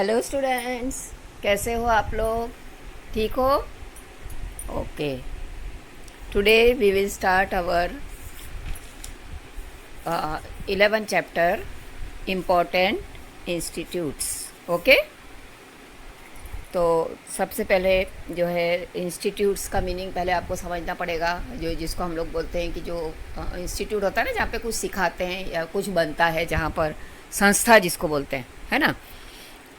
Hello students, कैसे हो आप लोग? ठीक हो? Okay, today we will start our 11 chapter important institutes. Okay, तो सबसे पहले जो है इंस्टीट्यूट्स का मीनिंग पहले आपको समझना पड़ेगा। जो जिसको हम लोग बोलते हैं कि जो इंस्टीट्यूट होता है ना, जहाँ पे कुछ सिखाते हैं या कुछ बनता है, जहाँ पर संस्था जिसको बोलते हैं, है ना।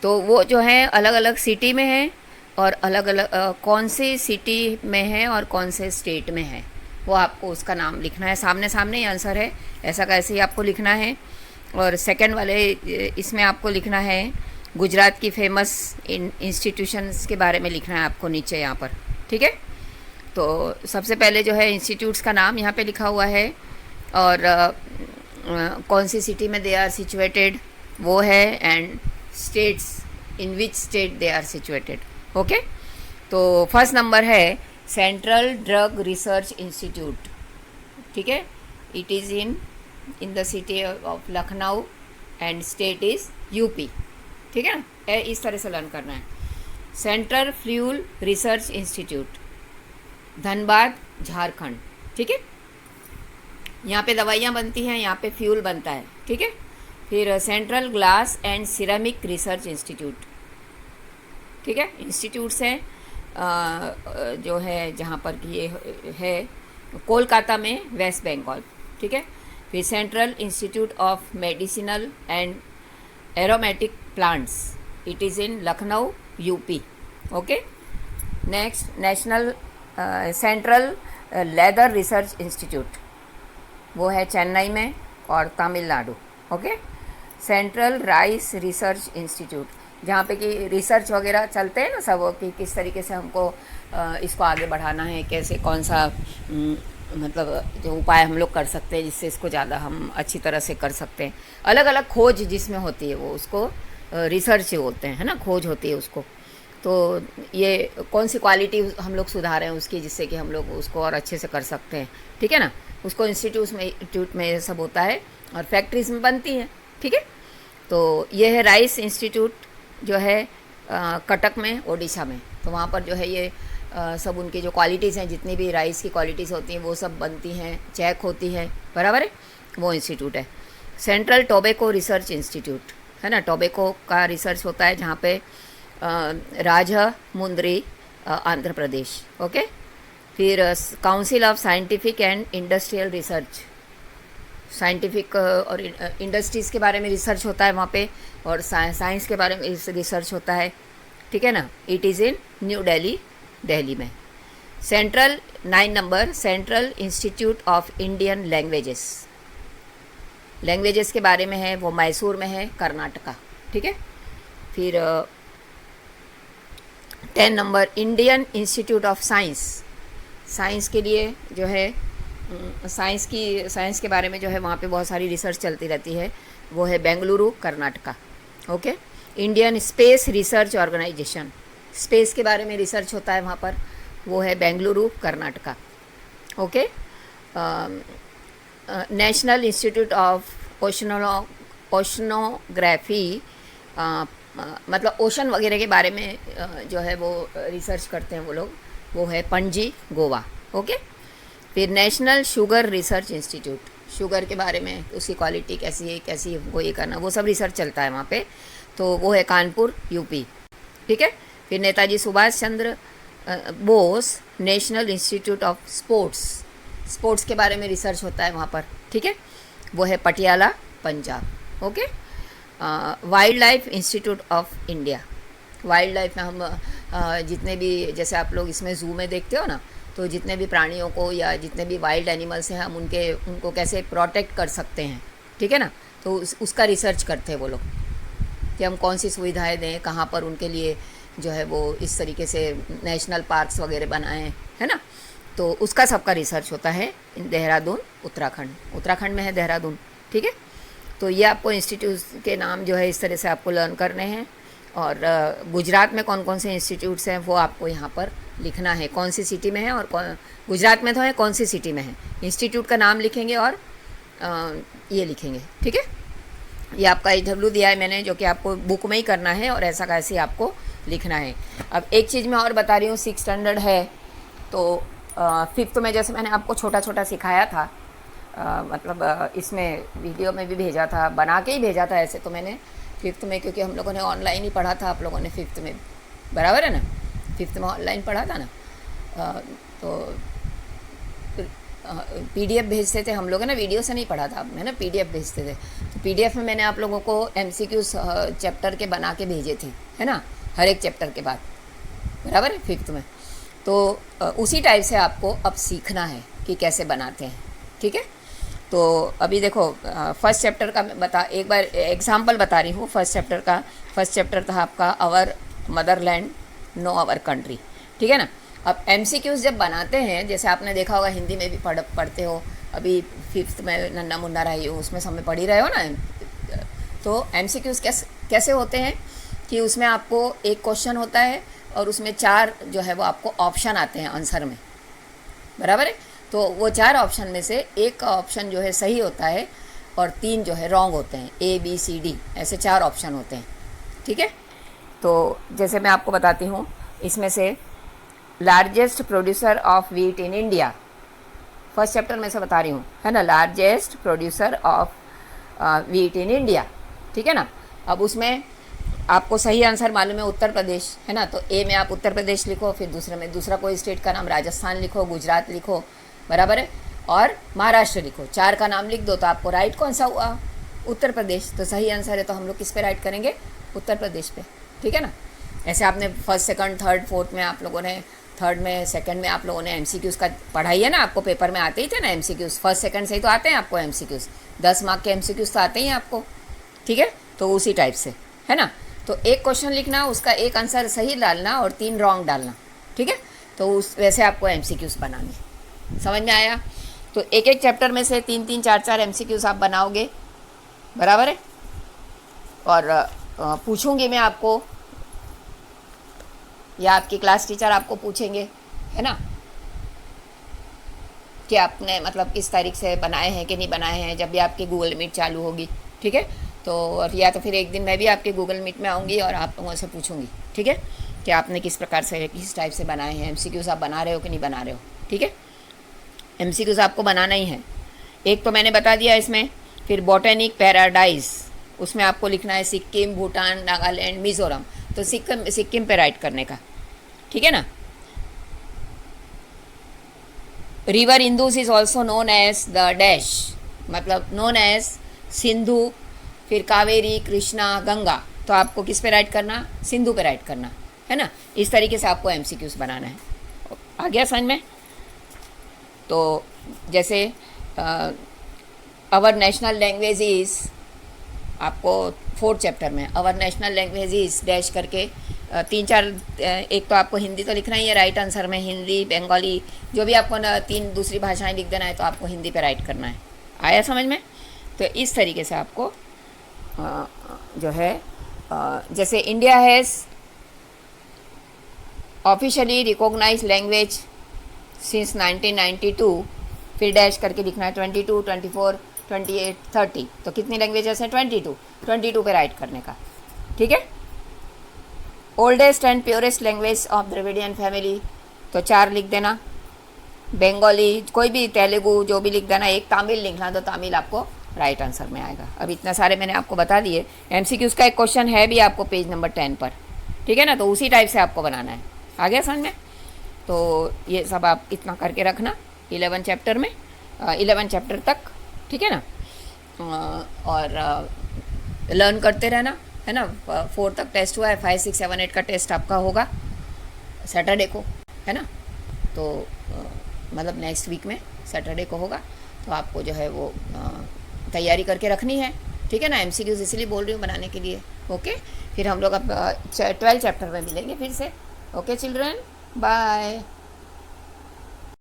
तो वो जो है अलग अलग सिटी में है, और अलग अलग कौन सी सिटी में है और कौन से स्टेट में है, वो आपको उसका नाम लिखना है। सामने सामने ही आंसर है, ऐसा कैसे ही आपको लिखना है। और सेकंड वाले इसमें आपको लिखना है गुजरात की फेमस इंस्टीट्यूशंस के बारे में लिखना है आपको नीचे यहाँ पर, ठीक है। तो सबसे पहले जो है इंस्टीट्यूट्स का नाम यहाँ पे लिखा हुआ है, और कौन सी सिटी में दे आर सिचुएटेड वो है, and states in which state they are situated. Okay, तो फर्स्ट नंबर है सेंट्रल ड्रग रिसर्च इंस्टीट्यूट, ठीक है। It is in the city of Lucknow and state is UP, ठीक है ना। इस तरह से लर्न करना है। Central Fuel Research Institute, Dhanbad, Jharkhand, ठीक है। यहाँ पे दवाइयाँ बनती हैं, यहाँ पे फ्यूल बनता है, ठीक है। फिर central glass and ceramic research Institute, ठीक है। इंस्टीट्यूट्स हैं जो है जहाँ पर कि ये है कोलकाता में, वेस्ट बंगाल, ठीक है। फिर central institute of medicinal and aromatic plants, it is in Lucknow, UP. Okay, next national central leather research institute, वो है चेन्नई में और Tamil Nadu. Okay, central rice research institute, जहाँ पे कि रिसर्च वगैरह चलते हैं ना सब, कि किस तरीके से हमको इसको आगे बढ़ाना है, कैसे कौन सा मतलब जो उपाय हम लोग कर सकते हैं जिससे इसको ज़्यादा हम अच्छी तरह से कर सकते हैं। अलग अलग खोज जिसमें होती है वो उसको रिसर्च बोलते हैं, है ना, खोज होती है उसको। तो ये कौन सी क्वालिटी हम लोग सुधारें उसकी, जिससे कि हम लोग उसको और अच्छे से कर सकते हैं, ठीक है ना। उसको इंस्टीट्यूट में ये सब होता है, और फैक्ट्रीज में बनती हैं, ठीक है। तो ये है राइस इंस्टीट्यूट जो है कटक में, ओडिशा में। तो वहाँ पर जो है ये सब उनकी जो क्वालिटीज़ हैं, जितनी भी राइस की क्वालिटीज़ होती हैं वो सब बनती हैं, चेक होती है, बराबर है, वो इंस्टीट्यूट है। सेंट्रल टोबैको रिसर्च इंस्टीट्यूट, है ना, टोबैको का रिसर्च होता है जहाँ पे राजमुंद्री, आंध्र प्रदेश। ओके, फिर council of scientific and industrial research, scientific और इंडस्ट्रीज़ के बारे में रिसर्च होता है वहाँ पे, और साइंस के बारे में रिसर्च होता है, ठीक है ना। It is in New Delhi, Delhi में। Central 9 number central institute of Indian languages, languages के बारे में है, वो मैसूर में है, कर्नाटका, ठीक है। फिर 10 number Indian institute of science, science के लिए जो है साइंस के बारे में जो है वहाँ पे बहुत सारी रिसर्च चलती रहती है, वो है Bengaluru, Karnataka. Okay, Indian Space Research Organisation, space के बारे में रिसर्च होता है वहाँ पर, वो है Bengaluru, Karnataka. Okay, national institute of oceanography, मतलब ओशन वगैरह के बारे में जो है वो रिसर्च करते हैं वो लोग, वो है पणजी, गोवा। ओके, फिर national sugar research institute, sugar के बारे में, उसकी क्वालिटी कैसी है, कैसी वो ये करना, वो सब रिसर्च चलता है वहाँ पे, तो वो है कानपुर, यूपी, ठीक है। फिर Netaji Subhas Chandra Bose national institute of sports, sports के बारे में रिसर्च होता है वहाँ पर, ठीक है, वो है Patiala, Punjab. Okay, wild life institute of India, wild life में हम जितने भी, जैसे आप लोग इसमें ज़ू में देखते हो ना, तो जितने भी प्राणियों को या जितने भी वाइल्ड एनिमल्स हैं हम उनको कैसे प्रोटेक्ट कर सकते हैं, ठीक है ना। तो उसका रिसर्च करते हैं वो लोग, कि हम कौन सी सुविधाएं दें, कहाँ पर उनके लिए जो है वो इस तरीके से नेशनल पार्क्स वगैरह बनाएं, है ना। तो उसका सबका रिसर्च होता है देहरादून, उत्तराखंड, उत्तराखंड में है देहरादून, ठीक है। तो ये आपको इंस्टीट्यूट के नाम जो है इस तरह से आपको लर्न करने हैं। और गुजरात में कौन कौन से इंस्टीट्यूट्स हैं वो आपको यहाँ पर लिखना है, कौन सी सिटी में है, और गुजरात में तो है, कौन सी सिटी में है, इंस्टीट्यूट का नाम लिखेंगे और ये लिखेंगे, ठीक है। ये आपका HW दिया है मैंने, जो कि आपको बुक में ही करना है और ऐसा कैसे आपको लिखना है। अब एक चीज़ मैं और बता रही हूँ, 6 स्टैंडर्ड है तो 5th में जैसे मैंने आपको छोटा छोटा सिखाया था, मतलब इसमें वीडियो में भी भेजा था, बना के ही भेजा था ऐसे तो मैंने 5th में, क्योंकि हम लोगों ने ऑनलाइन ही पढ़ा था, आप लोगों ने 5th में, बराबर है ना, 5th में ऑनलाइन पढ़ा था ना। तो PDF भेजते थे हम लोग, है ना, वीडियो से नहीं पढ़ा था, है ना, PDF भेजते थे। तो PDF में मैंने आप लोगों को MCQs चैप्टर के बना के भेजे थे, है ना, हर एक चैप्टर के बाद, बराबर है, 5th में। तो उसी टाइप से आपको अब सीखना है कि कैसे बनाते हैं, ठीक है। तो अभी देखो, फर्स्ट चैप्टर का मैं एक बार एग्जाम्पल बता रही हूँ। फर्स्ट चैप्टर का, फर्स्ट चैप्टर था आपका अवर मदरलैंड नो अवर कंट्री, ठीक है ना। अब MCQs जब बनाते हैं, जैसे आपने देखा होगा हिंदी में भी पढ़ते हो, अभी 5th में नन्ना मुन्ना रही हो, उसमें समय पढ़ ही रहे हो ना। तो MCQs कैसे होते हैं कि उसमें आपको एक क्वेश्चन होता है और उसमें 4 जो है वो आपको ऑप्शन आते हैं आंसर में, बराबर है। तो वो 4 ऑप्शन में से एक ऑप्शन जो है सही होता है और 3 जो है रॉन्ग होते हैं, ABCD ऐसे 4 ऑप्शन होते हैं, ठीक है। तो जैसे मैं आपको बताती हूँ, इसमें से largest producer of wheat in India, first chapter में से बता रही हूँ, है ना, largest producer of wheat in India, ठीक है ना। अब उसमें आपको सही आंसर मालूम है उत्तर प्रदेश, है ना, तो A में आप उत्तर प्रदेश लिखो, फिर दूसरे में दूसरा कोई स्टेट का नाम राजस्थान लिखो, गुजरात लिखो, बराबर है, और महाराष्ट्र लिखो, 4 का नाम लिख दो, तो आपको राइट कौन सा हुआ, उत्तर प्रदेश। तो सही आंसर है, तो हम लोग किस पे राइट करेंगे, उत्तर प्रदेश पे, ठीक है ना। ऐसे आपने फर्स्ट सेकंड थर्ड फोर्थ में आप लोगों ने, थर्ड में सेकंड में आप लोगों ने MCQs का पढ़ाई है ना, आपको पेपर में आते ही थे ना MCQs, फर्स्ट सेकंड से ही तो आते हैं आपको MCQs, 10 मार्क के MCQs तो आते ही हैं आपको, ठीक है। तो उसी टाइप से, है ना। तो एक क्वेश्चन लिखना, उसका एक आंसर सही डालना और 3 रॉन्ग डालना, ठीक है। तो उस वैसे आपको MCQs बनाने, समझ में आया। तो एक एक चैप्टर में से 3-3 4-4 MCQs आप बनाओगे, बराबर है। और पूछूंगी मैं आपको, या आपकी क्लास टीचर आपको पूछेंगे, है ना, कि आपने मतलब किस तारीख से बनाए हैं कि नहीं बनाए हैं, जब भी आपकी गूगल मीट चालू होगी, ठीक है। तो और या तो फिर एक दिन मैं भी आपके गूगल मीट में आऊँगी और आप लोगों से पूछूंगी, ठीक है, कि आपने किस प्रकार से, किस टाइप से बनाए हैं, MCQs आप बना रहे हो कि नहीं बना रहे हो, ठीक है। MCQs आपको बनाना ही है। एक तो मैंने बता दिया इसमें, फिर बॉटेनिक पैराडाइज, उसमें आपको लिखना है सिक्किम, भूटान, नागालैंड, मिज़ोरम, तो सिक्किम पे राइट करने का, ठीक है ना। River Indus is also known as the dash, मतलब नोन एज सिंधु, फिर कावेरी, कृष्णा, गंगा, तो आपको किस पे राइट करना, सिंधु पे राइट करना, है ना। इस तरीके से आपको MCQs बनाना है। आ गया समझ में। तो जैसे अवर नेशनल लैंग्वेज इज़, आपको 4th चैप्टर में our national language is dash करके 3-4, एक तो आपको हिंदी तो लिखना ही है राइट आंसर में, हिंदी, बंगाली, जो भी आपको 3 दूसरी भाषाएं लिख देना है, तो आपको हिंदी पे राइट करना है। आया समझ में। तो इस तरीके से आपको जो है, जैसे India has officially recognise language since 1992, फिर डैश करके लिखना है 22, 24, 28, 30, तो कितनी लैंग्वेजेस हैं, 22 पे राइट करने का, ठीक है। Oldest and purest language of Dravidian family, तो 4 लिख देना। बंगाली, कोई भी, तेलुगु, जो भी लिख देना। एक तमिल लिखना, तो तमिल आपको राइट आंसर में आएगा। अब इतना सारे मैंने आपको बता दिए। MCQs का एक क्वेश्चन है भी आपको पेज नंबर 10 पर, ठीक है ना, तो उसी टाइप से आपको बनाना है। आ गया समझ में। तो ये सब आप इतना करके रखना 11 चैप्टर में, 11 चैप्टर तक, ठीक है ना। और लर्न करते रहना, है ना। 4 तक टेस्ट हुआ है, 5, 6, 7, 8 का टेस्ट आपका होगा सैटरडे को, है ना। तो मतलब नेक्स्ट वीक में सैटरडे को होगा, तो आपको जो है वो तैयारी करके रखनी है, ठीक है ना। MCQs इसलिए बोल रही हूँ बनाने के लिए, ओके। फिर हम लोग अब 12 चैप्टर में मिलेंगे फिर से, ओके चिल्ड्रन, बाय।